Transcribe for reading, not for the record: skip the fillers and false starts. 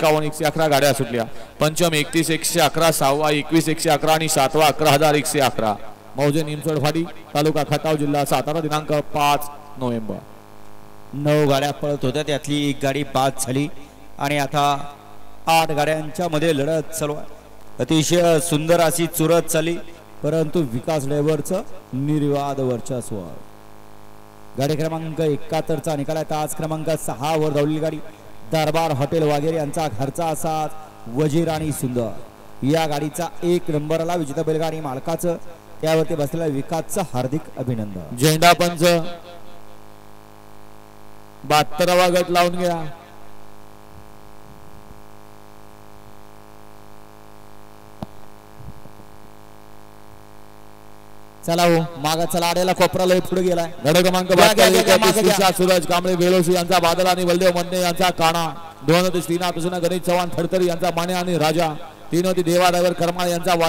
51 111 गाड्या सुटल्या. पंचम 31 111, सहावा 21 111 आणि सातवा 11,111. मौजे निमसोड फाटी तालुका खटाव जिल्हा सातारा. दिनांक 5 नोव्हेंबर. 9 गाड्या पळत होत्या, त्यातली एक गाडी बाद झाली आणि आता 8 गाड्यांच्या मध्ये लढत चालू आहे. अतिशय सुंदर अशी चुरत चालली, परंतु विकास ड्रायव्हरचं निर्वाद वर्चस्व. गाडी क्रमांक 71चा निकाल आहे. तास क्रमांक 6 वर धावलेली गाडी दरबार हॉटेल वगैरे यांचा घरचा असा वजीर आणि सुंदर या गाडीचा 1 नंबरला विजेता बैलगाडी मालकाचं त्यावरती बसलेल्या विकासचं हार्दिक अभिनंदन. झेंडा पंच 72वा गट लावून घ्या. चला हो मागा चला, आडेला कोपराला पुढे गेलाय. गड क्रमांक 72 सूरज कांबळे बेलोशी यांचा बादल आणि बलदेव मन्ने यांचा काणा. 2 श्रीनाथ गणेश चव्हाण थरथरी यांचा माने आणि राजा. 3 देवा ड्रायव्हर करमाळ यांचा